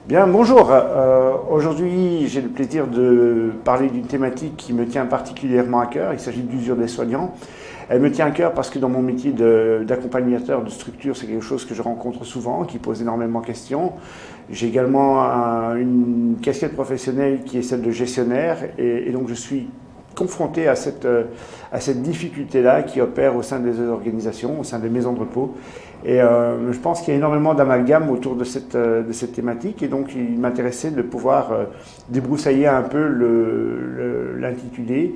Bien, bonjour. Aujourd'hui, j'ai le plaisir de parler d'une thématique qui me tient particulièrement à cœur. Il s'agit de l'usure des soignants. Elle me tient à cœur parce que dans mon métier d'accompagnateur de structure, c'est quelque chose que je rencontre souvent, qui pose énormément de questions. J'ai également une casquette professionnelle qui est celle de gestionnaire et donc je suis confronté à cette difficulté-là qui opère au sein des organisations, au sein des maisons de repos. Et je pense qu'il y a énormément d'amalgame autour de cette thématique et donc il m'intéressait de pouvoir débroussailler un peu l'intitulé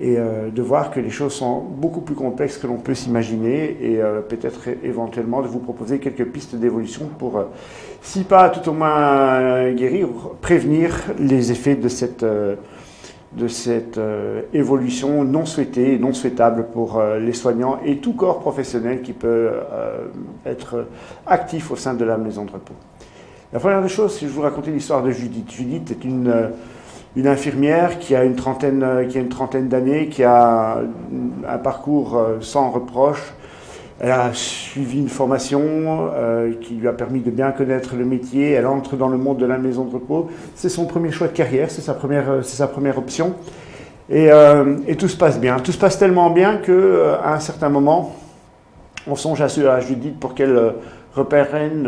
et de voir que les choses sont beaucoup plus complexes que l'on peut s'imaginer et peut-être éventuellement de vous proposer quelques pistes d'évolution pour, si pas tout au moins guérir, prévenir les effets de cette évolution non souhaitée et non souhaitable pour les soignants et tout corps professionnel qui peut être actif au sein de la maison de repos. La première des choses, c'est que je vous raconter l'histoire de Judith. Judith est une infirmière qui a une trentaine d'années, qui a un parcours sans reproche. Elle a suivi une formation qui lui a permis de bien connaître le métier. Elle entre dans le monde de la maison de repos. C'est son premier choix de carrière, c'est sa première option. Et tout se passe bien. Tout se passe tellement bien qu'à un certain moment, on songe à Judith pour qu'elle reprenne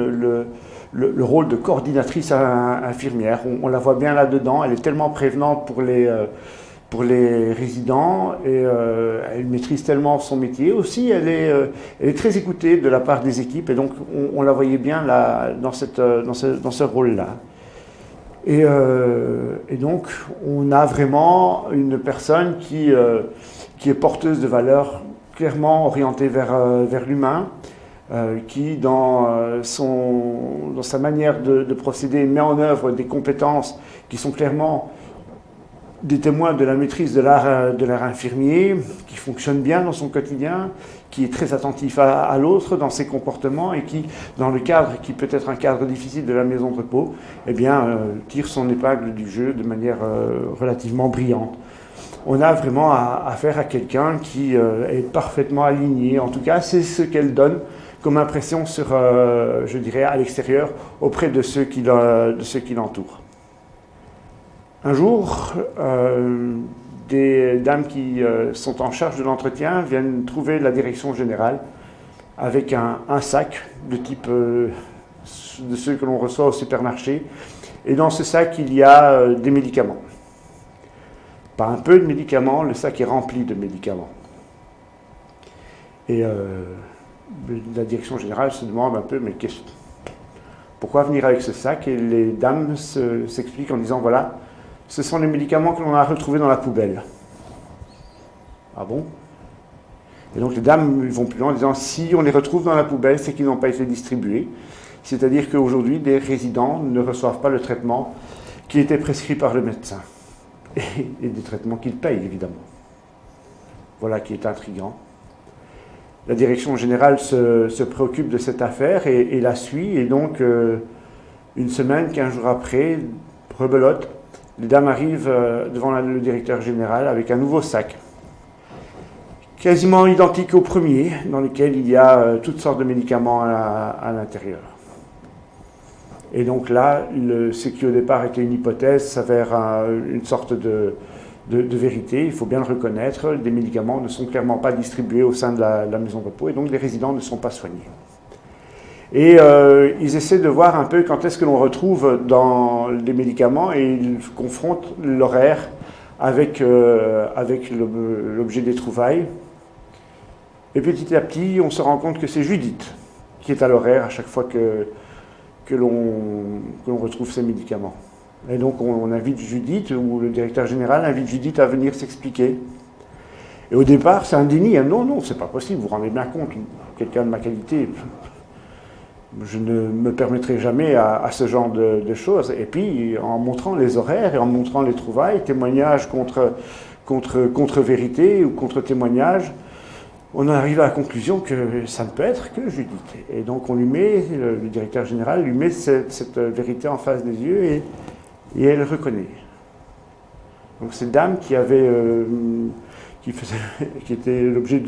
le rôle de coordinatrice infirmière. On la voit bien là-dedans. Elle est tellement prévenante pour les résidents et elle maîtrise tellement son métier. Aussi, elle est très écoutée de la part des équipes et donc on la voyait bien là, dans ce rôle-là. Et donc, on a vraiment une personne qui est porteuse de valeurs clairement orientée vers l'humain, qui, dans sa manière de procéder, met en œuvre des compétences qui sont clairement des témoins de la maîtrise de l'art infirmier, qui fonctionne bien dans son quotidien, qui est très attentif à l'autre dans ses comportements et qui, dans le cadre qui peut être un cadre difficile de la maison de repos, eh bien, tire son épingle du jeu de manière relativement brillante. On a vraiment affaire à quelqu'un qui est parfaitement aligné. En tout cas, c'est ce qu'elle donne comme impression je dirais, à l'extérieur, auprès de ceux qui l'entourent. Un jour, des dames qui sont en charge de l'entretien viennent trouver la direction générale avec un sac de type de ceux que l'on reçoit au supermarché. Et dans ce sac, il y a des médicaments. Pas un peu de médicaments, le sac est rempli de médicaments. Et la direction générale se demande un peu, mais pourquoi venir avec ce sac? Et les dames s'expliquent en disant, voilà, ce sont les médicaments que l'on a retrouvés dans la poubelle. Ah bon? Et donc les dames vont plus loin en disant, si on les retrouve dans la poubelle, c'est qu'ils n'ont pas été distribués. C'est-à-dire qu'aujourd'hui, des résidents ne reçoivent pas le traitement qui était prescrit par le médecin. Et des traitements qu'ils payent, évidemment. Voilà qui est intriguant. La direction générale se préoccupe de cette affaire et la suit. Et donc, une semaine, 15 jours après, rebelote, les dames arrivent devant le directeur général avec un nouveau sac, quasiment identique au premier, dans lequel il y a toutes sortes de médicaments à l'intérieur. Et donc là, ce qui au départ était une hypothèse s'avère une sorte de vérité. Il faut bien le reconnaître, des médicaments ne sont clairement pas distribués au sein de la maison de repos et donc les résidents ne sont pas soignés. Et ils essaient de voir un peu quand est-ce que l'on retrouve dans les médicaments et ils confrontent l'horaire avec l'objet des trouvailles. Et petit à petit, on se rend compte que c'est Judith qui est à l'horaire à chaque fois que l'on retrouve ces médicaments. Et donc on invite Judith, ou le directeur général invite Judith à venir s'expliquer. Et au départ, c'est un déni. Non, c'est pas possible, vous vous rendez bien compte, quelqu'un de ma qualité, je ne me permettrai jamais à ce genre de choses. Et puis, en montrant les horaires et en montrant les trouvailles, témoignage contre vérité ou contre témoignage, on arrive à la conclusion que ça ne peut être que Judith. Et donc, le directeur général lui met cette vérité en face des yeux et elle reconnaît. Donc, cette dame qui était l'objet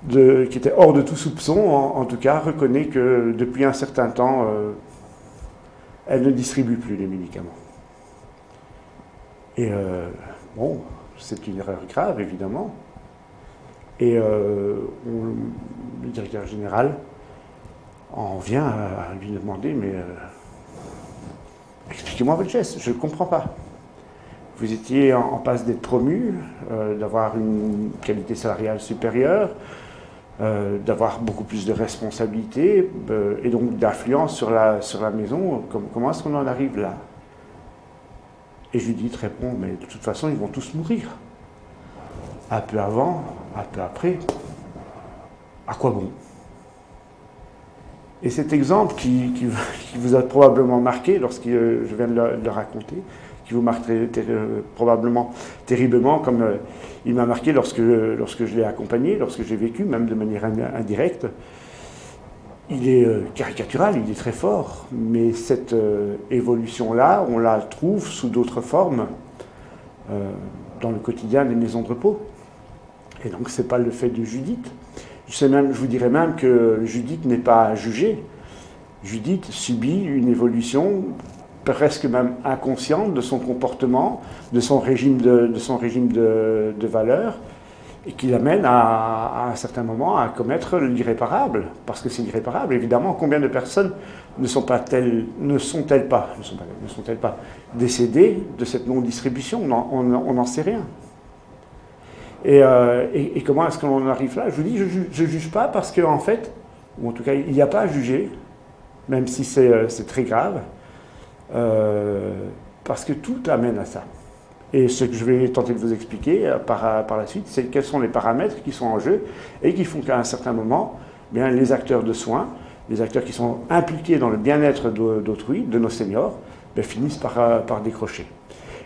qui était hors de tout soupçon, en tout cas, reconnaît que depuis un certain temps, elle ne distribue plus les médicaments. Et bon, c'est une erreur grave, évidemment. Et le directeur général en vient à lui demander, mais expliquez-moi votre geste, je ne comprends pas. Vous étiez en passe d'être promu, d'avoir une qualité salariale supérieure, d'avoir beaucoup plus de responsabilités et donc d'influence sur la maison. Comment est-ce qu'on en arrive là? Et Judith répond, mais de toute façon, ils vont tous mourir. Un peu avant, un peu après. À quoi bon? Et cet exemple qui vous a probablement marqué lorsque je viens de le raconter, qui vous marque probablement terriblement, comme il m'a marqué lorsque je l'ai accompagné, lorsque j'ai vécu, même de manière indirecte. Il est caricatural, il est très fort, mais cette évolution-là, on la trouve sous d'autres formes dans le quotidien des maisons de repos. Et donc, ce n'est pas le fait de Judith. Je vous dirais même que Judith n'est pas jugée. Judith subit une évolution presque même inconsciente de son comportement, de son régime de valeurs, et qui l'amène à un certain moment à commettre l'irréparable, parce que c'est irréparable. Évidemment, combien de personnes ne sont-elles pas décédées de cette non-distribution? On n'en sait rien. Et comment est-ce qu'on en arrive là? Je vous dis, je ne juge pas parce qu'en fait, ou en tout cas, il n'y a pas à juger, même si c'est très grave, parce que tout amène à ça. Et ce que je vais tenter de vous expliquer par la suite, c'est quels sont les paramètres qui sont en jeu et qui font qu'à un certain moment, bien, les acteurs de soins, les acteurs qui sont impliqués dans le bien-être d'autrui, de nos seniors, bien, finissent par décrocher.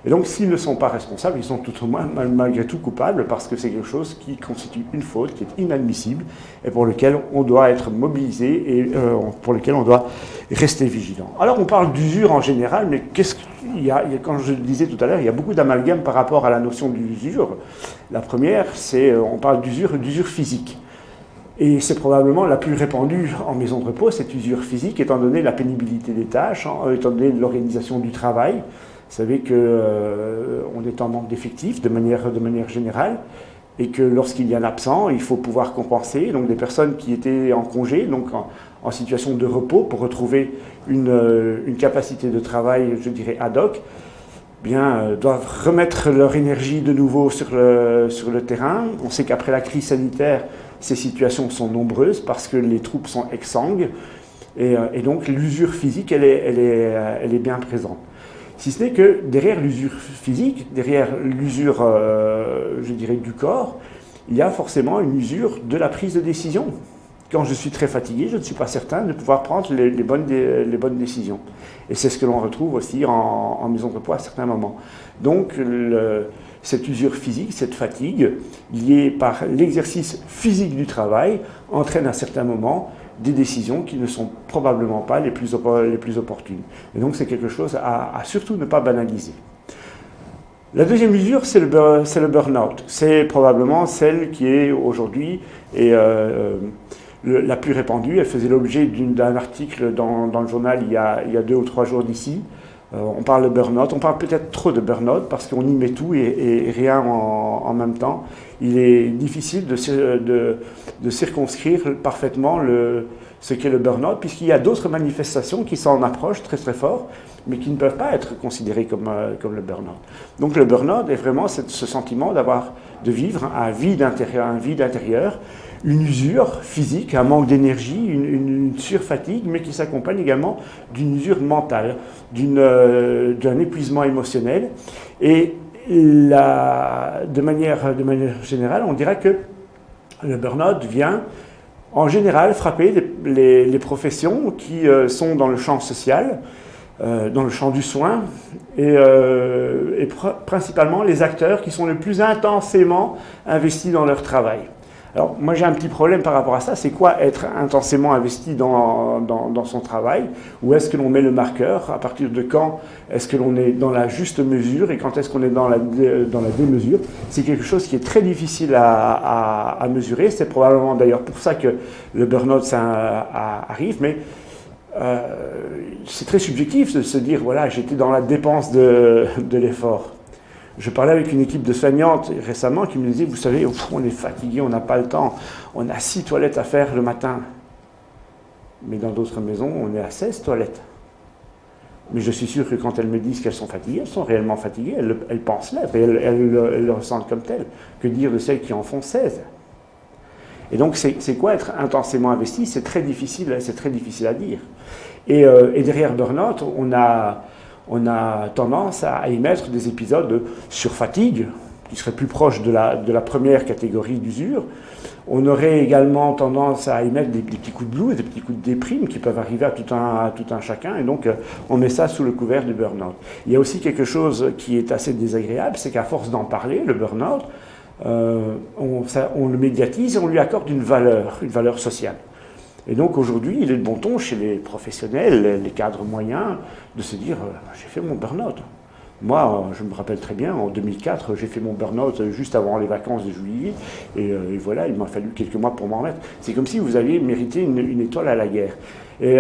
Et donc, s'ils ne sont pas responsables, ils sont tout au moins malgré tout coupables parce que c'est quelque chose qui constitue une faute, qui est inadmissible et pour lequel on doit être mobilisé et pour lequel on doit rester vigilant. Alors, on parle d'usure en général, mais quand je le disais tout à l'heure, il y a beaucoup d'amalgames par rapport à la notion d'usure. La première, on parle d'usure physique. Et c'est probablement la plus répandue en maison de repos, cette usure physique, étant donné la pénibilité des tâches, étant donné l'organisation du travail. Vous savez qu'on est en manque d'effectifs de manière générale et que lorsqu'il y a un absent, il faut pouvoir compenser. Donc des personnes qui étaient en congé, donc en situation de repos pour retrouver une capacité de travail, je dirais, ad hoc, bien, doivent remettre leur énergie de nouveau sur le terrain. On sait qu'après la crise sanitaire, ces situations sont nombreuses parce que les troupes sont exsangues et donc l'usure physique, elle est bien présente. Si ce n'est que derrière l'usure physique, derrière l'usure, je dirais, du corps, il y a forcément une usure de la prise de décision. Quand je suis très fatigué, je ne suis pas certain de pouvoir prendre les bonnes décisions. Et c'est ce que l'on retrouve aussi en maison de repos à certains moments. Donc, cette usure physique, cette fatigue, liée par l'exercice physique du travail, entraîne à certains moments des décisions qui ne sont probablement pas les plus opportunes. Et donc c'est quelque chose à surtout ne pas banaliser. La deuxième mesure, c'est le burn-out. C'est probablement celle qui est aujourd'hui la plus répandue. Elle faisait l'objet d'un article dans le journal il y a 2 ou 3 jours d'ici. On parle de burn-out, on parle peut-être trop de burn-out parce qu'on y met tout et rien en même temps. Il est difficile de circonscrire parfaitement ce qu'est le burn-out, puisqu'il y a d'autres manifestations qui s'en approchent très très fort, mais qui ne peuvent pas être considérées comme le burn-out. Donc le burn-out est vraiment ce sentiment de vivre un vide intérieur, une usure physique, un manque d'énergie, une surfatigue, mais qui s'accompagne également d'une usure mentale, d'un épuisement émotionnel. Et de manière générale, on dira que le burn-out vient en général frapper les professions qui sont dans le champ social, dans le champ du soin, et principalement les acteurs qui sont le plus intensément investis dans leur travail. Alors, moi j'ai un petit problème par rapport à ça, c'est quoi être intensément investi dans son travail? Où est-ce que l'on met le marqueur? À partir de quand est-ce que l'on est dans la juste mesure et quand est-ce qu'on est dans la démesure? C'est quelque chose qui est très difficile à mesurer, c'est probablement d'ailleurs pour ça que le burn-out ça arrive, mais c'est très subjectif de se dire, voilà, j'étais dans la dépense de l'effort. Je parlais avec une équipe de soignantes récemment qui me disait, vous savez, on est fatigué, on n'a pas le temps, on a 6 toilettes à faire le matin. Mais dans d'autres maisons, on est à 16 toilettes. Mais je suis sûr que quand elles me disent qu'elles sont fatiguées, elles sont réellement fatiguées, elles pensent l'être, et elles le ressentent comme tel. Que dire de celles qui en font 16 ? Et donc, c'est quoi être intensément investi ? C'est très difficile à dire. Et derrière burn-out, on a tendance à y mettre des épisodes de surfatigue, qui seraient plus proches de la première catégorie d'usure. On aurait également tendance à y mettre des petits coups de blues, des petits coups de déprime qui peuvent arriver à tout un chacun, et donc on met ça sous le couvert du burn-out. Il y a aussi quelque chose qui est assez désagréable, c'est qu'à force d'en parler, le burn-out, on le médiatise et on lui accorde une valeur sociale. Et donc aujourd'hui, il est de bon ton chez les professionnels, les cadres moyens, de se dire j'ai fait mon burn-out. Moi, je me rappelle très bien, en 2004, j'ai fait mon burn-out juste avant les vacances de juillet, et voilà, il m'a fallu quelques mois pour m'en remettre. C'est comme si vous aviez mérité une étoile à la guerre. Et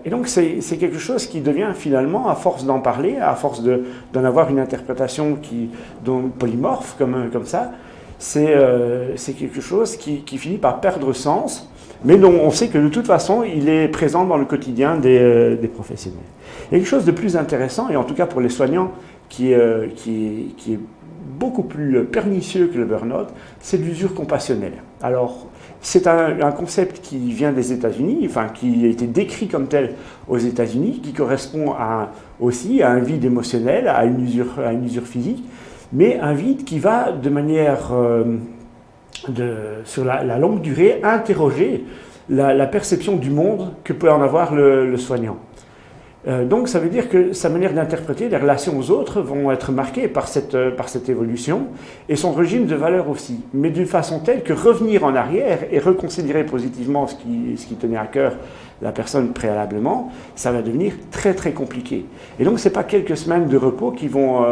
donc c'est quelque chose qui devient finalement, à force d'en parler, à force d'en avoir une interprétation polymorphe comme ça, c'est quelque chose qui finit par perdre sens, mais dont on sait que de toute façon, il est présent dans le quotidien des professionnels. Il y a quelque chose de plus intéressant, et en tout cas pour les soignants, qui est beaucoup plus pernicieux que le burn-out, c'est l'usure compassionnelle. Alors, c'est un concept qui vient des États-Unis, enfin qui a été décrit comme tel aux États-Unis, qui correspond aussi à un vide émotionnel, à une usure physique, mais un vide qui va de manière, sur la longue durée, interroger la perception du monde que peut en avoir le soignant. Donc ça veut dire que sa manière d'interpréter les relations aux autres vont être marquées par cette évolution, et son régime de valeurs aussi, mais d'une façon telle que revenir en arrière et reconsidérer positivement ce qui tenait à cœur la personne préalablement, ça va devenir très très compliqué. Et donc ce n'est pas quelques semaines de repos qui vont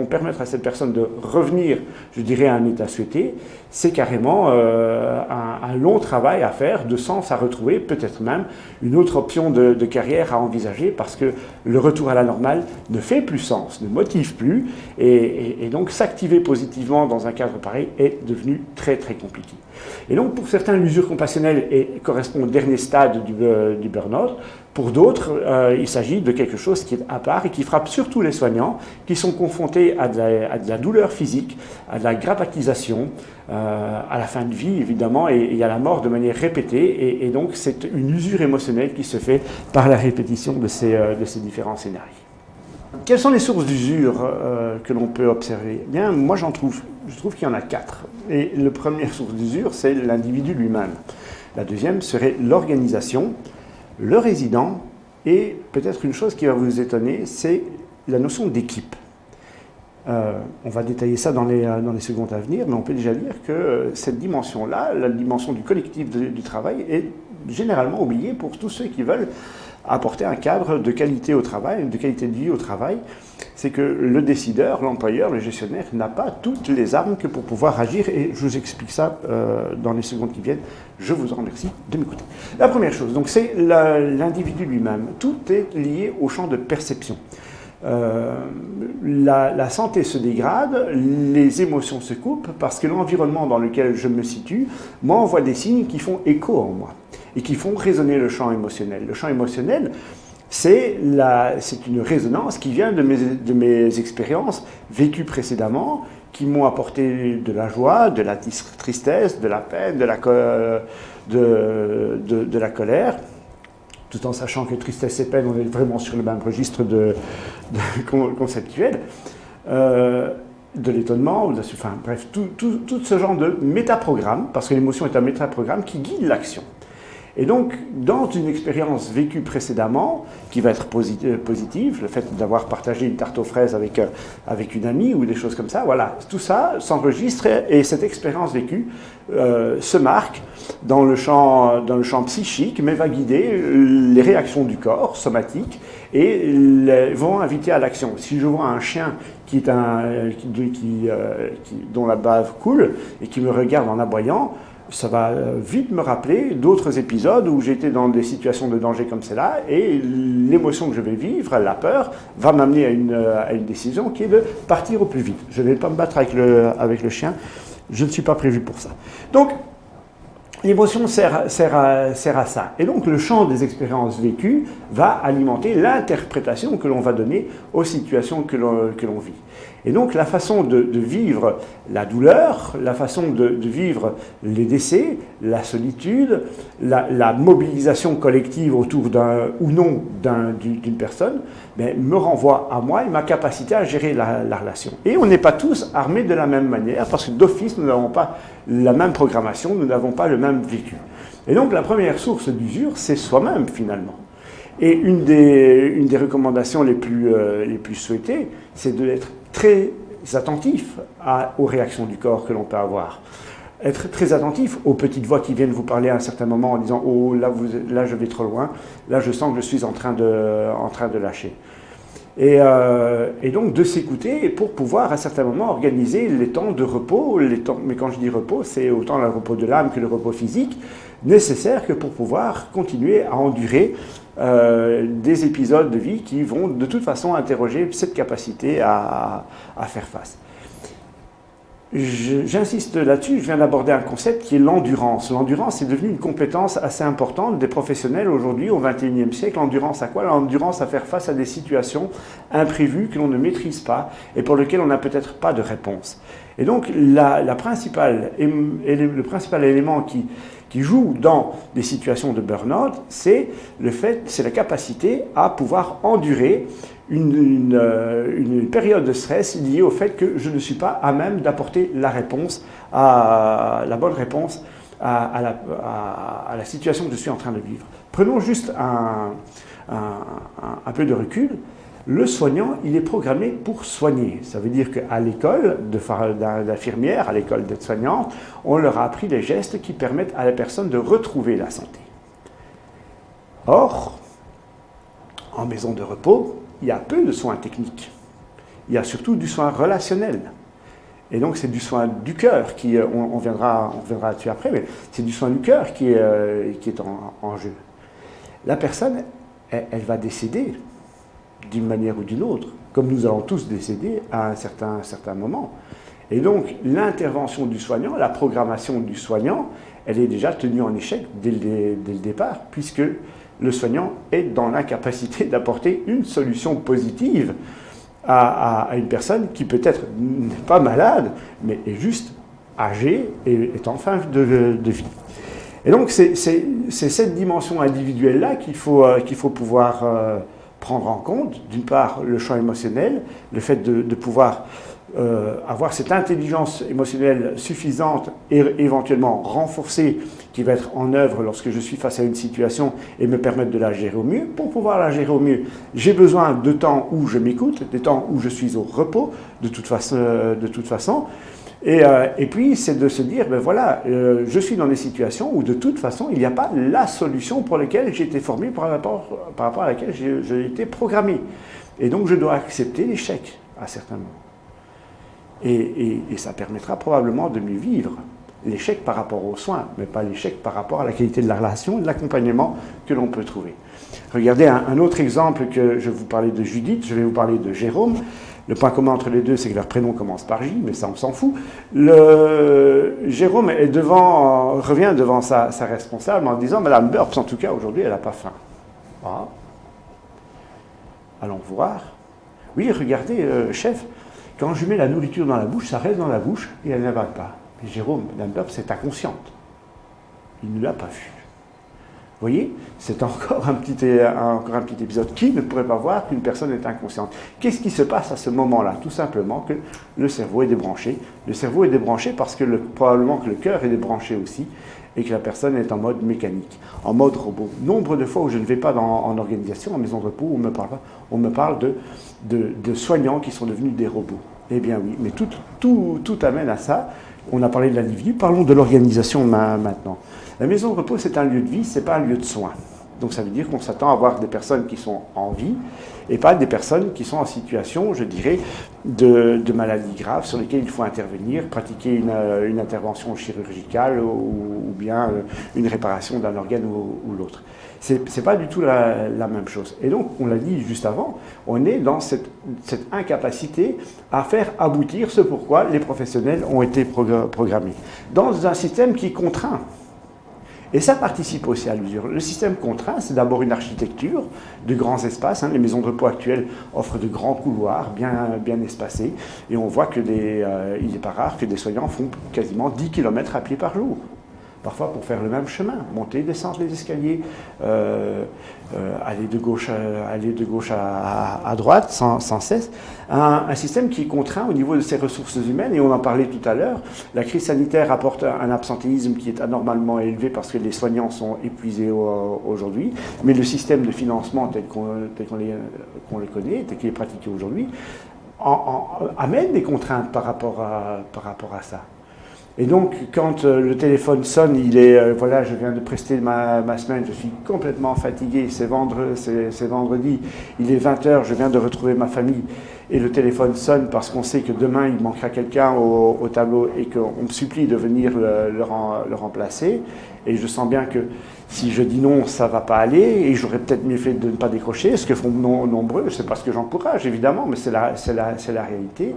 permettre à cette personne de revenir, je dirais, à un état souhaité. C'est carrément un long travail à faire, de sens à retrouver, peut-être même une autre option de carrière à envisager, parce que le retour à la normale ne fait plus sens, ne motive plus, et donc s'activer positivement dans un cadre pareil est devenu très très compliqué. Et donc pour certains, l'usure compassionnelle correspond au dernier stade du burn-out. Pour d'autres, il s'agit de quelque chose qui est à part et qui frappe surtout les soignants, qui sont confrontés à de la douleur physique, à de la grappatisation, à la fin de vie évidemment, et à la mort de manière répétée, et donc c'est une usure émotionnelle qui se fait par la répétition de ces différents scénarios. Quelles sont les sources d'usure que l'on peut observer ? Eh bien, moi je trouve qu'il y en a 4. Et la première source d'usure, c'est l'individu lui-même. La deuxième serait l'organisation, le résident, et peut-être une chose qui va vous étonner, c'est la notion d'équipe. On va détailler ça dans les secondes à venir, mais on peut déjà dire que cette dimension-là, la dimension du collectif du travail, est généralement oubliée pour tous ceux qui veulent apporter un cadre de qualité au travail, de qualité de vie au travail. C'est que le décideur, l'employeur, le gestionnaire n'a pas toutes les armes que pour pouvoir agir, et je vous explique ça dans les secondes qui viennent. Je vous en remercie de m'écouter. La première chose, donc, c'est l'individu lui-même. Tout est lié au champ de perception. La santé se dégrade, les émotions se coupent, parce que l'environnement dans lequel je me situe m'envoie des signes qui font écho en moi et qui font résonner le champ émotionnel. Le champ émotionnel, c'est une résonance qui vient de mes expériences vécues précédemment, qui m'ont apporté de la joie, de la tristesse, de la peine, de la colère, tout en sachant que tristesse et peine, on est vraiment sur le même registre conceptuel, de l'étonnement, enfin bref, tout ce genre de métaprogramme, parce que l'émotion est un métaprogramme qui guide l'action. Et donc, dans une expérience vécue précédemment, qui va être positive, le fait d'avoir partagé une tarte aux fraises avec une amie ou des choses comme ça, voilà, tout ça s'enregistre, et cette expérience vécue se marque dans le champ psychique, mais va guider les réactions du corps somatique et vont inviter à l'action. Si je vois un chien dont la bave coule et qui me regarde en aboyant, ça va vite me rappeler d'autres épisodes où j'ai été dans des situations de danger comme celle-là, et l'émotion que je vais vivre, la peur, va m'amener à une décision qui est de partir au plus vite. Je ne vais pas me battre avec le chien, je ne suis pas prévu pour ça. Donc, l'émotion sert à ça. Et donc, le champ des expériences vécues va alimenter l'interprétation que l'on va donner aux situations que l'on vit. Et donc, la façon de vivre la douleur, la façon de vivre les décès, la solitude, la mobilisation collective autour ou non d'une personne, me renvoie à moi et ma capacité à gérer la relation. Et on n'est pas tous armés de la même manière, parce que d'office, nous n'avons pas la même programmation, nous n'avons pas le même vécu. Et donc, la première source d'usure, c'est soi-même, finalement. Et une des recommandations les plus souhaitées, c'est d'être très attentif aux réactions du corps que l'on peut avoir. Être très attentif aux petites voix qui viennent vous parler à un certain moment en disant « Oh, là je vais trop loin, là je sens que je suis en train de lâcher ». Et donc de s'écouter pour pouvoir à certains moments organiser les temps de repos, mais quand je dis repos, c'est autant le repos de l'âme que le repos physique, nécessaire que pour pouvoir continuer à endurer des épisodes de vie qui vont de toute façon interroger cette capacité à faire face. J'insiste là-dessus, je viens d'aborder un concept qui est l'endurance. L'endurance est devenue une compétence assez importante des professionnels aujourd'hui au XXIe siècle. L'endurance à quoi? L'endurance à faire face à des situations imprévues que l'on ne maîtrise pas et pour lesquelles on n'a peut-être pas de réponse. Et donc le principal élément qui joue dans des situations de burn-out, c'est la capacité à pouvoir endurer une période de stress liée au fait que je ne suis pas à même d'apporter la bonne réponse à la situation que je suis en train de vivre. Prenons juste un peu de recul. Le soignant, il est programmé pour soigner. Ça veut dire qu'à l'école d'infirmière, à l'école d'aide-soignante, on leur a appris les gestes qui permettent à la personne de retrouver la santé. Or, en maison de repos, il y a peu de soins techniques. Il y a surtout du soin relationnel. Et donc, c'est du soin du cœur qui, on viendra là-dessus après, mais c'est du soin du cœur qui est en jeu. La personne, elle va décéder d'une manière ou d'une autre, comme nous allons tous décéder à un certain moment. Et donc, l'intervention du soignant, la programmation du soignant, elle est déjà tenue en échec dès le départ, puisque le soignant est dans l'incapacité d'apporter une solution positive à une personne qui peut-être n'est pas malade, mais est juste âgée et est en fin de vie. Et donc, c'est cette dimension individuelle-là qu'il faut pouvoir prendre en compte. D'une part, le champ émotionnel, le fait de pouvoir avoir cette intelligence émotionnelle suffisante et éventuellement renforcée qui va être en œuvre lorsque je suis face à une situation et me permettre de la gérer au mieux. Pour pouvoir la gérer au mieux, j'ai besoin de temps où je m'écoute, des temps où je suis au repos, de toute façon. Et puis, c'est de se dire, je suis dans des situations où de toute façon, il n'y a pas la solution pour laquelle j'ai été formé par rapport à laquelle j'ai été programmé. Et donc, je dois accepter l'échec à certains moments. Et ça permettra probablement de mieux vivre l'échec par rapport aux soins, mais pas l'échec par rapport à la qualité de la relation et de l'accompagnement que l'on peut trouver. Regardez un autre exemple que je vous parlais de Judith, je vais vous parler de Jérôme. Le point commun entre les deux, c'est que leur prénom commence par J, mais ça, on s'en fout. Jérôme revient devant sa responsable en disant « Madame Burps, en tout cas, aujourd'hui, elle n'a pas faim. » Ah. Allons voir. « Oui, regardez, chef, quand je mets la nourriture dans la bouche, ça reste dans la bouche et elle n'avale pas. » Mais Jérôme, Madame Burps, est inconsciente. Il ne l'a pas vue. Vous voyez, c'est encore un petit épisode. Qui ne pourrait pas voir qu'une personne est inconsciente? Qu'est-ce qui se passe à ce moment-là? Tout simplement que le cerveau est débranché. Le cerveau est débranché parce que probablement que le cœur est débranché aussi et que la personne est en mode mécanique, en mode robot. Nombre de fois où je ne vais pas en organisation, en maison de repos, on me parle de soignants qui sont devenus des robots. Eh bien oui, mais tout amène à ça. On a parlé de l'individu, parlons de l'organisation maintenant. La maison de repos, c'est un lieu de vie, ce n'est pas un lieu de soins. Donc ça veut dire qu'on s'attend à avoir des personnes qui sont en vie et pas des personnes qui sont en situation, je dirais, de maladies graves sur lesquelles il faut intervenir, pratiquer une intervention chirurgicale ou bien une réparation d'un organe ou l'autre. C'est pas du tout la même chose. Et donc, on l'a dit juste avant, on est dans cette incapacité à faire aboutir ce pourquoi les professionnels ont été programmés. Dans un système qui contraint. Et ça participe aussi à l'usure. Le système contraint, c'est d'abord une architecture de grands espaces. Les maisons de repos actuelles offrent de grands couloirs bien espacés. Et on voit qu'il n'est pas rare que des soignants font quasiment 10 km à pied par jour. Parfois pour faire le même chemin, monter, descendre les escaliers, aller de gauche à droite sans cesse. Un système qui est contraint au niveau de ses ressources humaines, et on en parlait tout à l'heure. La crise sanitaire apporte un absentéisme qui est anormalement élevé parce que les soignants sont épuisés aujourd'hui, mais le système de financement tel qu'on les connaît, tel qu'il est pratiqué aujourd'hui, amène des contraintes par rapport à ça. Et donc, quand le téléphone sonne, voilà, je viens de prester ma semaine, je suis complètement fatigué, c'est vendredi, il est 20h, je viens de retrouver ma famille, et le téléphone sonne parce qu'on sait que demain, il manquera quelqu'un au tableau et qu'on me supplie de venir le remplacer, et je sens bien que si je dis non, ça ne va pas aller, et j'aurais peut-être mieux fait de ne pas décrocher, ce que font nombreux, c'est pas ce que j'encourage, évidemment, mais c'est la réalité.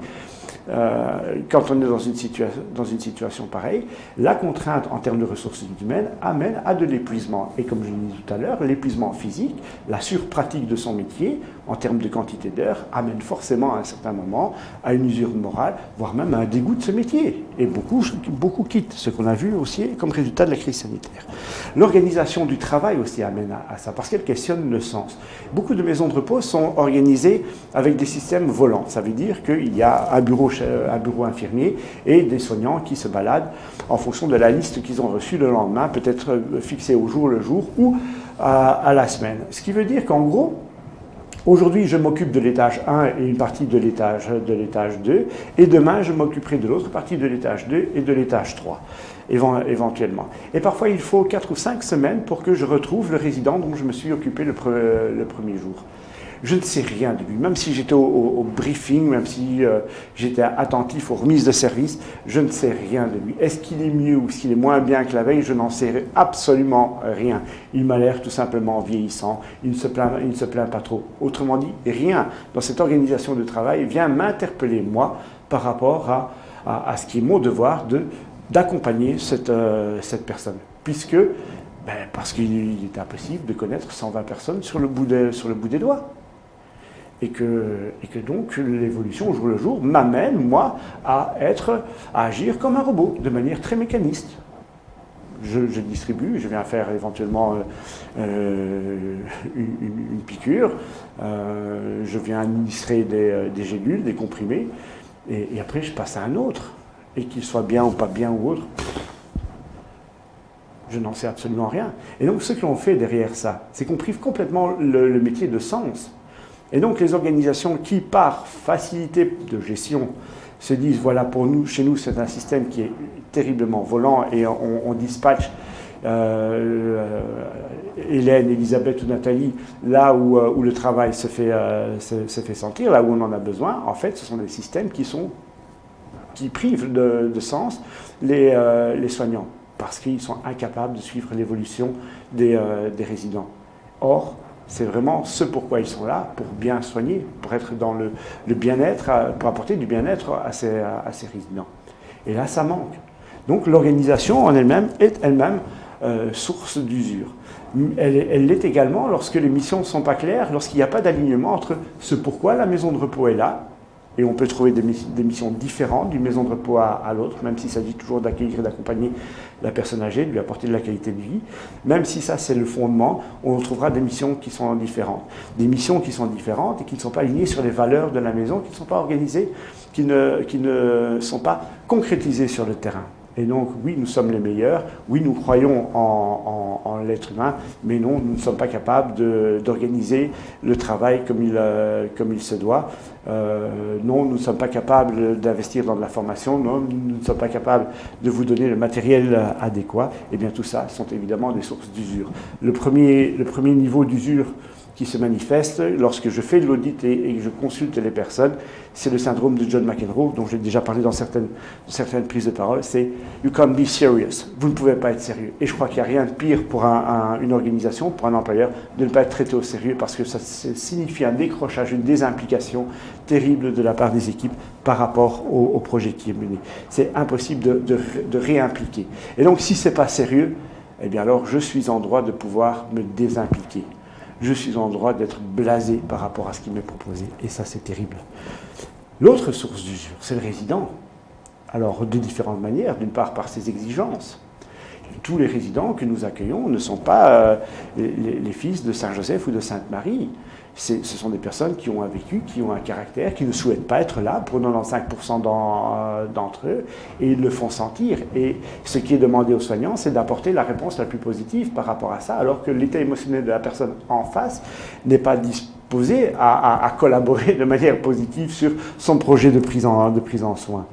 Quand on est dans une situation pareille, la contrainte en termes de ressources humaines amène à de l'épuisement. Et comme je l'ai dit tout à l'heure, l'épuisement physique, la surpratique de son métier, en termes de quantité d'heures, amène forcément à un certain moment à une usure morale, voire même à un dégoût de ce métier. Et beaucoup quittent, ce qu'on a vu aussi comme résultat de la crise sanitaire. L'organisation du travail aussi amène à ça, parce qu'elle questionne le sens. Beaucoup de maisons de repos sont organisées avec des systèmes volants. Ça veut dire qu'il y a un bureau infirmier et des soignants qui se baladent en fonction de la liste qu'ils ont reçue le lendemain, peut-être fixée au jour le jour ou à la semaine. Ce qui veut dire qu'en gros, aujourd'hui, je m'occupe de l'étage 1 et une partie de l'étage 2, et demain, je m'occuperai de l'autre partie de l'étage 2 et de l'étage 3, éventuellement. Et parfois, il faut 4 ou 5 semaines pour que je retrouve le résident dont je me suis occupé le premier jour. Je ne sais rien de lui, même si j'étais au briefing, même si j'étais attentif aux remises de service, je ne sais rien de lui. Est-ce qu'il est mieux ou est-ce qu'il est moins bien que la veille? Je n'en sais absolument rien. Il m'a l'air tout simplement vieillissant, il ne se plaint pas trop. Autrement dit, rien dans cette organisation de travail vient m'interpeller, moi, par rapport à ce qui est mon devoir d'accompagner cette personne. Parce qu'il est impossible de connaître 120 personnes sur le bout des doigts. Et que donc l'évolution au jour le jour m'amène, moi, à agir comme un robot, de manière très mécaniste. Je distribue, je viens faire éventuellement une piqûre, je viens administrer des gélules, des comprimés, et après je passe à un autre. Et qu'il soit bien ou pas bien ou autre, je n'en sais absolument rien. Et donc ce que l'on fait derrière ça, c'est qu'on prive complètement le métier de sens. Et donc les organisations qui, par facilité de gestion, se disent, voilà, pour nous, chez nous, c'est un système qui est terriblement volant et on dispatche Hélène, Elisabeth ou Nathalie là où le travail se fait sentir, là où on en a besoin. En fait, ce sont des systèmes qui privent de sens les soignants parce qu'ils sont incapables de suivre l'évolution des résidents. Or, c'est vraiment ce pourquoi ils sont là, pour bien soigner, pour être dans le bien-être, pour apporter du bien-être à ces résidents. Et là, ça manque. Donc l'organisation en elle-même est source d'usure. Elle l'est également lorsque les missions ne sont pas claires, lorsqu'il n'y a pas d'alignement entre ce pourquoi la maison de repos est là, et on peut trouver des missions différentes d'une maison de repos à l'autre, même s'il s'agit toujours d'accueillir et d'accompagner la personne âgée, de lui apporter de la qualité de vie. Même si ça, c'est le fondement, on trouvera des missions qui sont différentes. Des missions qui sont différentes et qui ne sont pas alignées sur les valeurs de la maison, qui ne sont pas organisées, qui ne sont pas concrétisées sur le terrain. Et donc, oui, nous sommes les meilleurs, oui, nous croyons en l'être humain, mais non, nous ne sommes pas capables d'organiser le travail comme il se doit. Non, nous ne sommes pas capables d'investir dans de la formation, non, nous ne sommes pas capables de vous donner le matériel adéquat. Et bien tout ça sont évidemment des sources d'usure. Le premier niveau d'usure qui se manifeste lorsque je fais de l'audit et que je consulte les personnes, c'est le syndrome de John McEnroe, dont j'ai déjà parlé dans certaines prises de parole, c'est « you can't be serious », vous ne pouvez pas être sérieux. Et je crois qu'il n'y a rien de pire pour une organisation, pour un employeur, de ne pas être traité au sérieux, parce que ça signifie un décrochage, une désimplication terrible de la part des équipes par rapport au projet qui est mené. C'est impossible de réimpliquer. Et donc si ce n'est pas sérieux, eh bien alors je suis en droit de pouvoir me désimpliquer. Je suis en droit d'être blasé par rapport à ce qui m'est proposé. Et ça, c'est terrible. L'autre source d'usure, c'est le résident. Alors, de différentes manières. D'une part, par ses exigences. Tous les résidents que nous accueillons ne sont pas les fils de Saint-Joseph ou de Sainte-Marie. Ce sont des personnes qui ont un vécu, qui ont un caractère, qui ne souhaitent pas être là pour 95% d'entre eux, et ils le font sentir. Et ce qui est demandé aux soignants, c'est d'apporter la réponse la plus positive par rapport à ça, alors que l'état émotionnel de la personne en face n'est pas disposé à collaborer de manière positive sur son projet de prise en soin.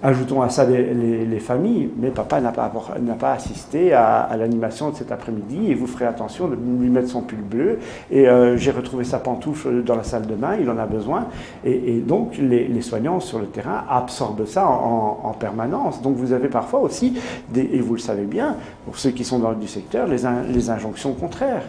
Ajoutons à ça les familles, mais papa n'a pas assisté à l'animation de cet après-midi et vous ferez attention de lui mettre son pull bleu et j'ai retrouvé sa pantoufle dans la salle de bain, il en a besoin et donc les soignants sur le terrain absorbent ça en permanence. Donc vous avez parfois aussi, et vous le savez bien, pour ceux qui sont dans du secteur, les injonctions contraires.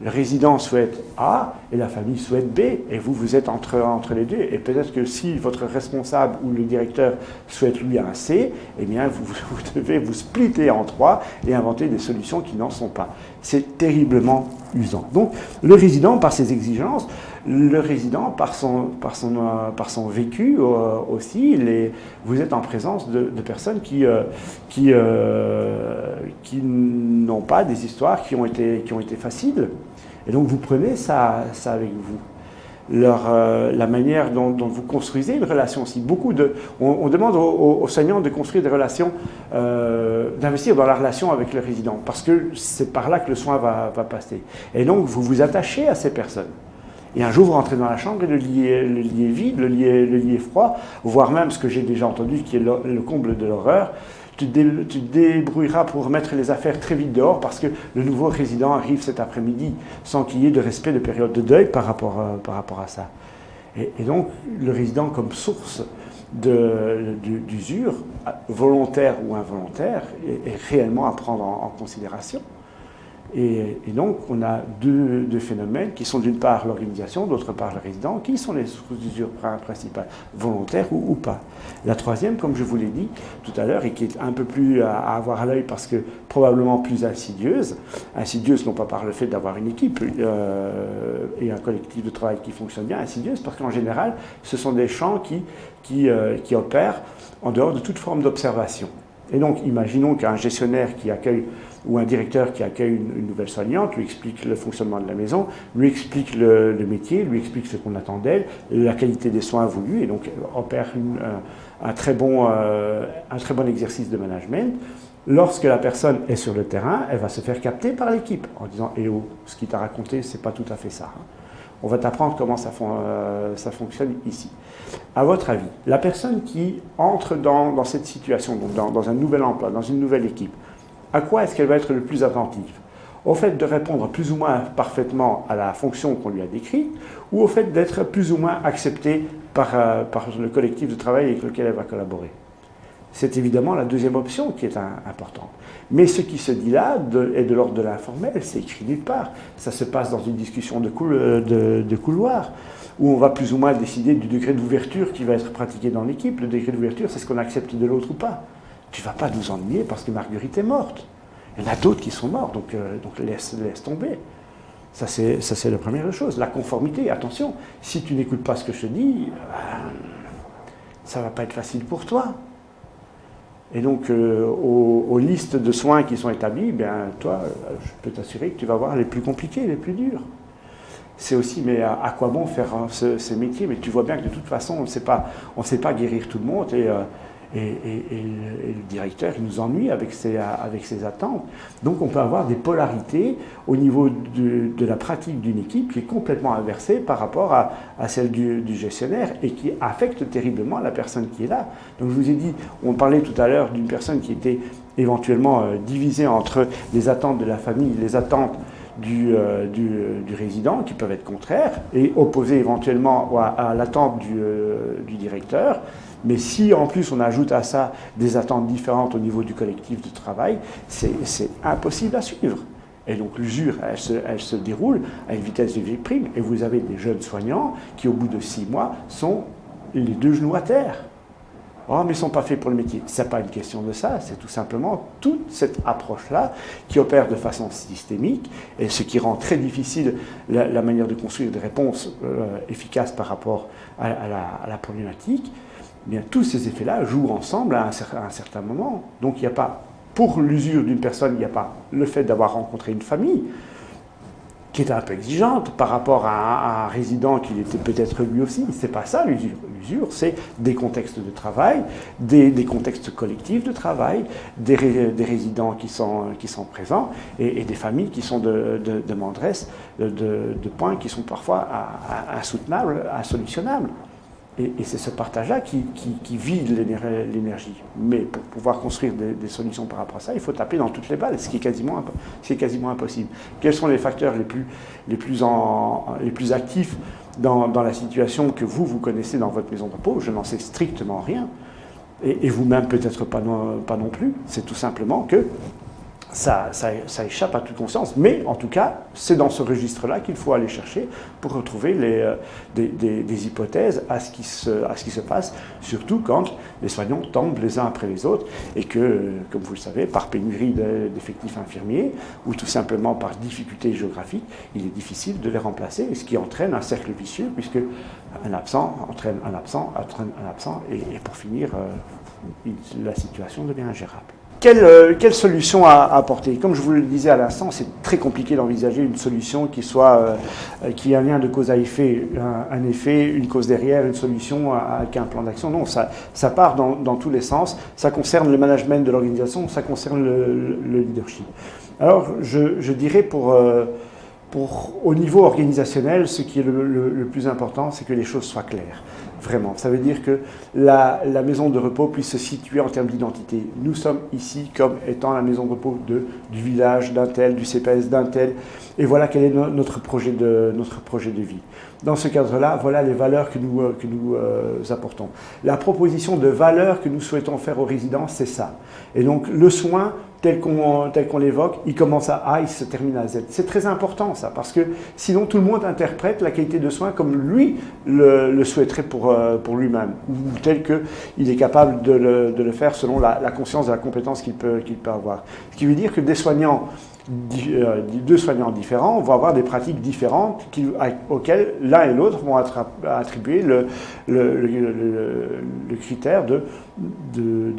Le résident souhaite A et la famille souhaite B, et vous êtes entre les deux. Et peut-être que si votre responsable ou le directeur souhaite lui un C, eh bien vous devez vous splitter en trois et inventer des solutions qui n'en sont pas. C'est terriblement usant. Donc le résident par ses exigences, le résident par son vécu aussi, vous êtes en présence de personnes qui n'ont pas des histoires qui ont été faciles. Et donc vous prenez ça avec vous. La manière dont vous construisez une relation aussi. On demande aux soignants de construire des relations, d'investir dans la relation avec le résident, parce que c'est par là que le soin va passer. Et donc vous vous attachez à ces personnes. Et un jour, vous rentrez dans la chambre et le lit est vide, le lit est froid, voire même ce que j'ai déjà entendu, qui est le comble de l'horreur. Tu te débrouilleras pour mettre les affaires très vite dehors parce que le nouveau résident arrive cet après-midi sans qu'il y ait de respect de période de deuil par rapport à ça. Et donc, le résident comme source d'usure, volontaire ou involontaire, est réellement à prendre en considération. Et donc, on a deux phénomènes qui sont d'une part l'organisation, d'autre part le résident, qui sont les sources d'usure principales, volontaires ou pas. La troisième, comme je vous l'ai dit tout à l'heure, et qui est un peu plus à avoir à l'œil parce que probablement plus insidieuse non pas par le fait d'avoir une équipe et un collectif de travail qui fonctionne bien, insidieuse parce qu'en général, ce sont des champs qui opèrent en dehors de toute forme d'observation. Et donc, imaginons qu'un gestionnaire qui accueille ou un directeur qui accueille une nouvelle soignante, lui explique le fonctionnement de la maison, lui explique le métier, lui explique ce qu'on attend d'elle, la qualité des soins voulus, et donc opère un très bon exercice de management. Lorsque la personne est sur le terrain, elle va se faire capter par l'équipe en disant « Eh oh, ce qu'il t'a raconté, c'est pas tout à fait ça. On va t'apprendre comment ça fonctionne ici. » À votre avis, la personne qui entre dans cette situation, donc dans un nouvel emploi, dans une nouvelle équipe, à quoi est-ce qu'elle va être le plus attentive? Au fait de répondre plus ou moins parfaitement à la fonction qu'on lui a décrite, ou au fait d'être plus ou moins acceptée par le collectif de travail avec lequel elle va collaborer? C'est évidemment la deuxième option qui est importante. Mais ce qui se dit là est de l'ordre de l'informel, c'est écrit nulle part. Ça se passe dans une discussion de couloir, où on va plus ou moins décider du degré d'ouverture qui va être pratiqué dans l'équipe. Le degré d'ouverture, c'est ce qu'on accepte de l'autre ou pas. Tu ne vas pas nous ennuyer parce que Marguerite est morte. Il y en a d'autres qui sont morts, donc laisse tomber. Ça, c'est la première chose. La conformité, attention, si tu n'écoutes pas ce que je te dis, ça ne va pas être facile pour toi. Et donc, aux listes de soins qui sont établies, toi, je peux t'assurer que tu vas voir les plus compliqués, les plus durs. C'est aussi, mais à quoi bon faire ce métier? Mais tu vois bien que de toute façon, on ne sait pas guérir tout le monde le directeur, il nous ennuie avec ses attentes. Donc on peut avoir des polarités au niveau de la pratique d'une équipe qui est complètement inversée par rapport à celle du gestionnaire et qui affecte terriblement la personne qui est là. Donc je vous ai dit, on parlait tout à l'heure d'une personne qui était éventuellement divisée entre les attentes de la famille, les attentes du résident, qui peuvent être contraires, et opposées éventuellement à l'attente du directeur. Mais si en plus on ajoute à ça des attentes différentes au niveau du collectif de travail, c'est impossible à suivre. Et donc l'usure, elle se déroule à une vitesse de prime, et vous avez des jeunes soignants qui, au bout de 6 mois, sont les 2 genoux à terre. Oh, mais ils ne sont pas faits pour le métier. Ce n'est pas une question de ça, c'est tout simplement toute cette approche-là qui opère de façon systémique, et ce qui rend très difficile la manière de construire des réponses efficaces par rapport à la problématique. Eh bien, tous ces effets-là jouent ensemble à un certain moment. Donc il n'y a pas, pour l'usure d'une personne, il n'y a pas le fait d'avoir rencontré une famille qui était un peu exigeante par rapport à un résident qui était peut-être lui aussi. C'est pas ça l'usure. L'usure, c'est des contextes de travail, des contextes collectifs de travail, des résidents qui sont présents et des familles qui sont de demanderesses, de points qui sont parfois insoutenables, insolutionnables. Et c'est ce partage-là qui vide l'énergie. Mais pour pouvoir construire des solutions par rapport à ça, il faut taper dans toutes les balles, ce qui est quasiment impossible. Quels sont les facteurs les plus actifs dans la situation que vous connaissez dans votre maison de repos? Je n'en sais strictement rien. Et vous-même peut-être pas non plus. C'est tout simplement que ça échappe à toute conscience. Mais en tout cas, c'est dans ce registre-là qu'il faut aller chercher pour retrouver des hypothèses à ce qui se passe, surtout quand les soignants tombent les uns après les autres et que, comme vous le savez, par pénurie d'effectifs infirmiers ou tout simplement par difficulté géographique, il est difficile de les remplacer, ce qui entraîne un cercle vicieux puisque un absent entraîne un absent, et pour finir, la situation devient ingérable. Quelle solution à apporter? Comme je vous le disais à l'instant, c'est très compliqué d'envisager une solution qui ait un lien de cause à effet, un effet, une cause derrière, une solution avec un plan d'action. Non, ça part dans tous les sens. Ça concerne le management de l'organisation, ça concerne le leadership. Alors, je dirais au niveau organisationnel, ce qui est le plus important, c'est que les choses soient claires. Vraiment. Ça veut dire que la maison de repos puisse se situer en termes d'identité. Nous sommes ici comme étant la maison de repos du village d'un tel, du CPS d'un tel, et voilà quel est notre projet de vie. Dans ce cadre-là, voilà les valeurs que nous apportons. La proposition de valeurs que nous souhaitons faire aux résidents, c'est ça. Et donc le soin, tel qu'on l'évoque, il commence à A, il se termine à Z. C'est très important ça, parce que sinon tout le monde interprète la qualité de soins comme lui le souhaiterait pour lui-même, ou tel qu'il est capable de le faire selon la conscience et la compétence qu'il peut avoir. Ce qui veut dire que deux soignants différents vont avoir des pratiques différentes auxquelles l'un et l'autre vont attribuer le critère de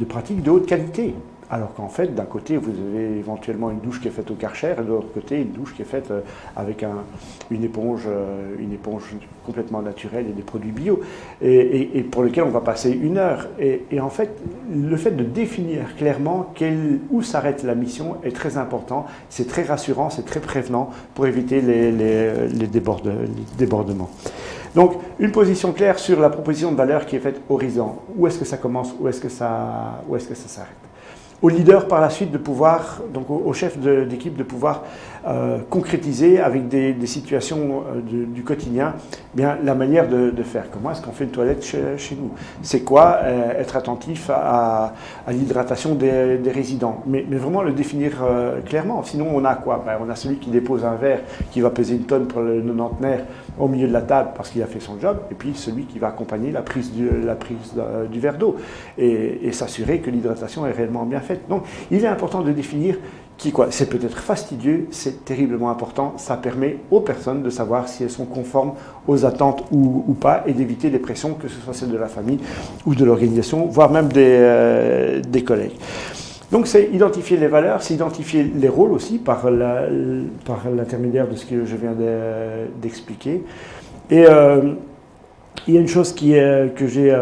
pratique de haute qualité. Alors qu'en fait, d'un côté, vous avez éventuellement une douche qui est faite au Karcher, et de l'autre côté, une douche qui est faite avec une éponge complètement naturelle et des produits bio, et pour lequel on va passer 1 heure. Et en fait, le fait de définir clairement où s'arrête la mission est très important, c'est très rassurant, c'est très prévenant pour éviter les débordements. Donc, une position claire sur la proposition de valeur qui est faite aux résidents. Où est-ce que ça commence, où est-ce que ça s'arrête? Au leader par la suite de pouvoir, donc au chef d'équipe de pouvoir concrétiser avec des situations du quotidien, bien la manière de faire. Comment est-ce qu'on fait une toilette chez nous? C'est quoi être attentif à l'hydratation des résidents? Mais vraiment le définir clairement. Sinon on a quoi? On a celui qui dépose un verre qui va peser 1 tonne pour le nonantenaire au milieu de la table parce qu'il a fait son job, et puis celui qui va accompagner la prise du verre d'eau et s'assurer que l'hydratation est réellement bien faite. Donc il est important de définir c'est peut-être fastidieux, c'est terriblement important, ça permet aux personnes de savoir si elles sont conformes aux attentes ou pas, et d'éviter les pressions, que ce soit celles de la famille ou de l'organisation, voire même des collègues. Donc c'est identifier les valeurs, c'est identifier les rôles aussi par l'intermédiaire de ce que je viens d'expliquer. Et il y a une chose que j'ai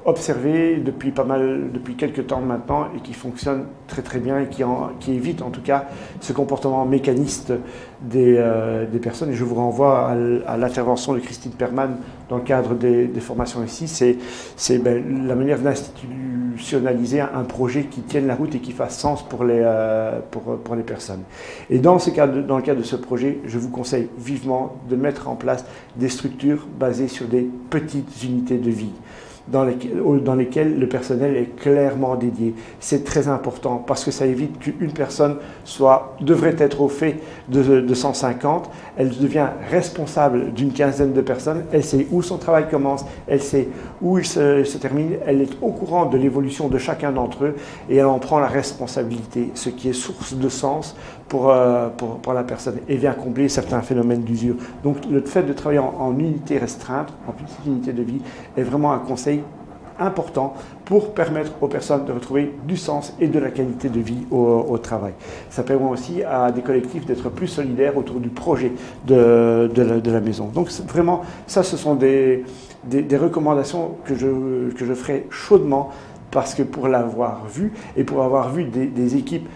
observé depuis quelques temps maintenant et qui fonctionne très très bien et qui évite en tout cas ce comportement mécaniste des personnes. Et je vous renvoie à l'intervention de Christine Perman dans le cadre des formations ici. C'est la manière d'institutionnaliser un projet qui tienne la route et qui fasse sens pour les personnes. Et dans le cadre de ce projet, je vous conseille vivement de mettre en place des structures basées sur des petites unités de vie, dans lesquelles le personnel est clairement dédié. C'est très important parce que ça évite qu'une personne devrait être au fait de 150, elle devient responsable d'une quinzaine de personnes, elle sait où son travail commence, elle sait où il se termine, elle est au courant de l'évolution de chacun d'entre eux et elle en prend la responsabilité, ce qui est source de sens pour la personne et vient combler certains phénomènes d'usure. Donc le fait de travailler en unité restreinte, en petite unité de vie, est vraiment un conseil important pour permettre aux personnes de retrouver du sens et de la qualité de vie au travail. Ça permet aussi à des collectifs d'être plus solidaires autour du projet de la maison. Donc vraiment, ça ce sont des recommandations que je ferai chaudement parce que pour l'avoir vu et pour avoir vu des équipes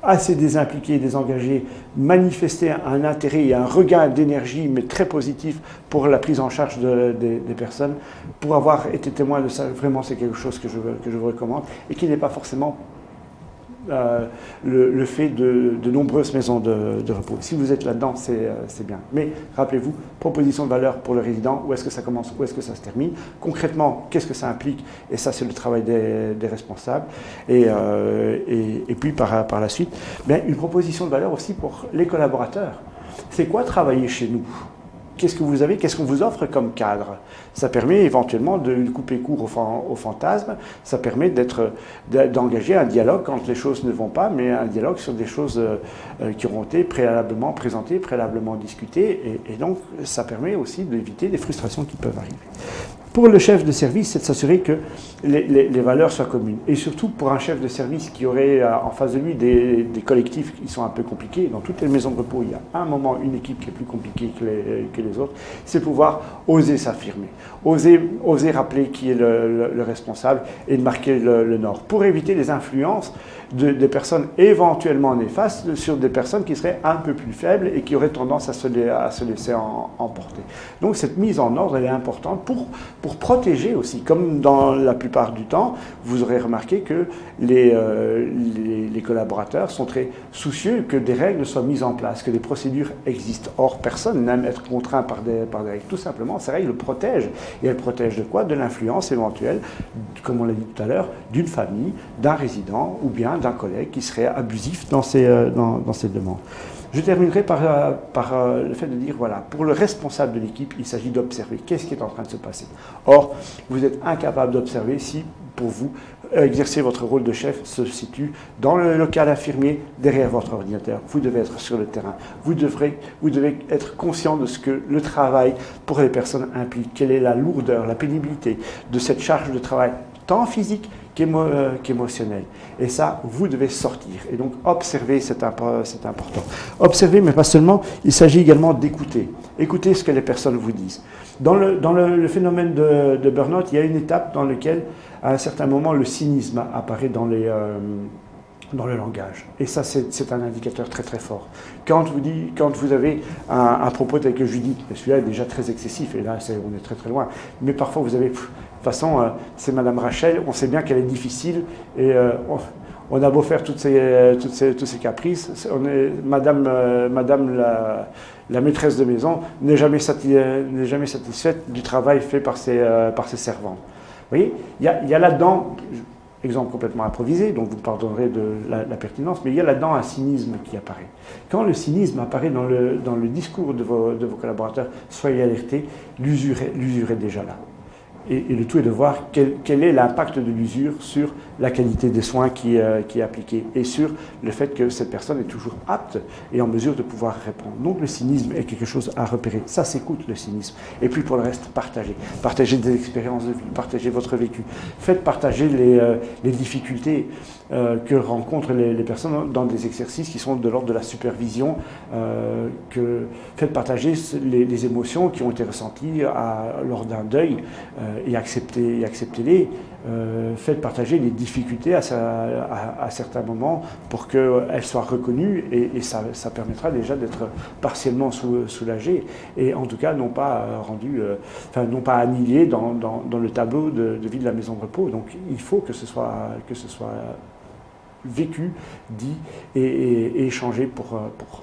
assez désimpliqués, désengagés, manifester un intérêt et un regain d'énergie, mais très positif pour la prise en charge des personnes. Pour avoir été témoin de ça, vraiment c'est quelque chose que je vous recommande et qui n'est pas forcément le fait de nombreuses maisons de repos. Si vous êtes là-dedans, c'est bien. Mais rappelez-vous, proposition de valeur pour le résident, où est-ce que ça commence, où est-ce que ça se termine. Concrètement, qu'est-ce que ça implique? Et ça, c'est le travail des responsables. Et puis, par la suite, bien, une proposition de valeur aussi pour les collaborateurs. C'est quoi travailler chez nous? Qu'est-ce que vous avez, qu'est-ce qu'on vous offre comme cadre? Ça permet éventuellement de couper court au fantasme, ça permet d'engager un dialogue quand les choses ne vont pas, mais un dialogue sur des choses qui auront été préalablement présentées, préalablement discutées, et donc ça permet aussi d'éviter des frustrations qui peuvent arriver. Pour le chef de service, c'est de s'assurer que les valeurs soient communes. Et surtout pour un chef de service qui aurait en face de lui des collectifs qui sont un peu compliqués. Dans toutes les maisons de repos, il y a un moment une équipe qui est plus compliquée que les autres. C'est pouvoir oser s'affirmer, oser rappeler qui est le responsable et de marquer le nord. Pour éviter les influences des personnes éventuellement néfastes sur des personnes qui seraient un peu plus faibles et qui auraient tendance à se laisser emporter. Donc cette mise en ordre, elle est importante pour protéger aussi. Comme dans la plupart du temps, vous aurez remarqué que les collaborateurs sont très soucieux que des règles soient mises en place, que des procédures existent. Or, personne n'aime être contraint par des règles. Tout simplement, ces règles le protègent. Et elles protègent de quoi? De l'influence éventuelle, comme on l'a dit tout à l'heure, d'une famille, d'un résident ou bien d'un collègue qui serait abusif dans ses demandes. Je terminerai par le fait de dire, voilà, pour le responsable de l'équipe, il s'agit d'observer qu'est-ce qui est en train de se passer. Or, vous êtes incapable d'observer si, pour vous, exercer votre rôle de chef se situe dans le local infirmier, derrière votre ordinateur. Vous devez être sur le terrain. Vous devez être conscient de ce que le travail pour les personnes implique. Quelle est la lourdeur, la pénibilité de cette charge de travail, tant physique qu'émotionnel. Et ça, vous devez sortir. Et donc, observer, c'est important. Observer, mais pas seulement, il s'agit également d'écouter. Écoutez ce que les personnes vous disent. Dans le phénomène de burn-out, il y a une étape dans laquelle, à un certain moment, le cynisme apparaît dans le langage. Et ça, c'est un indicateur très très fort. Quand vous avez un propos tel que je dis, celui-là est déjà très excessif, et là, on est très très loin, mais parfois vous avez... De toute façon, c'est Madame Rachel, on sait bien qu'elle est difficile, et on a beau faire tous ces caprices, Madame la maîtresse de maison n'est jamais satisfaite du travail fait par ses servantes. Vous voyez, il y a là-dedans... Exemple complètement improvisé, donc vous pardonnerez de la pertinence, mais il y a là-dedans un cynisme qui apparaît. Quand le cynisme apparaît dans le discours de vos collaborateurs, soyez alertés, l'usure est déjà là. Et le tout est de voir quel est l'impact de l'usure sur la qualité des soins qui est appliquée et sur le fait que cette personne est toujours apte et en mesure de pouvoir répondre. Donc le cynisme est quelque chose à repérer. Ça s'écoute, le cynisme. Et puis pour le reste, partagez. Partagez des expériences de vie, partagez votre vécu. Faites partager les difficultés que rencontrent les personnes dans des exercices qui sont de l'ordre de la supervision. Faites partager les émotions qui ont été ressenties lors d'un deuil. et acceptez-les. Faites partager les difficultés à certains moments pour qu'elles soient reconnues et ça permettra déjà d'être partiellement soulagé et en tout cas non pas non pas annihilé dans le tableau de vie de la maison de repos. Donc il faut que ce soit vécu, dit et échangé pour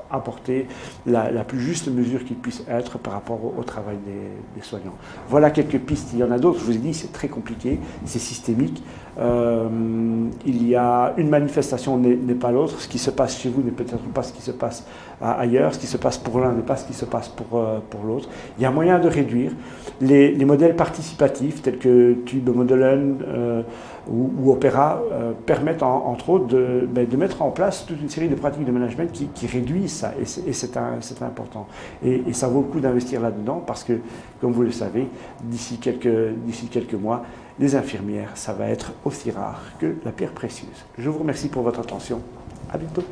apporter la plus juste mesure qu'il puisse être par rapport au travail des soignants. Voilà quelques pistes, il y en a d'autres, je vous ai dit, c'est très compliqué, c'est systémique. Il y a une manifestation n'est pas l'autre, ce qui se passe chez vous n'est peut-être pas ce qui se passe ailleurs, ce qui se passe pour l'un n'est pas ce qui se passe pour l'autre. Il y a moyen de réduire. Les modèles participatifs tels que Tube Modellen ou Opéra permettent entre autres de mettre en place toute une série de pratiques de management qui réduisent ça et c'est important. Et ça vaut le coup d'investir là-dedans parce que, comme vous le savez, d'ici quelques mois, les infirmières, ça va être aussi rare que la pierre précieuse. Je vous remercie pour votre attention. À bientôt.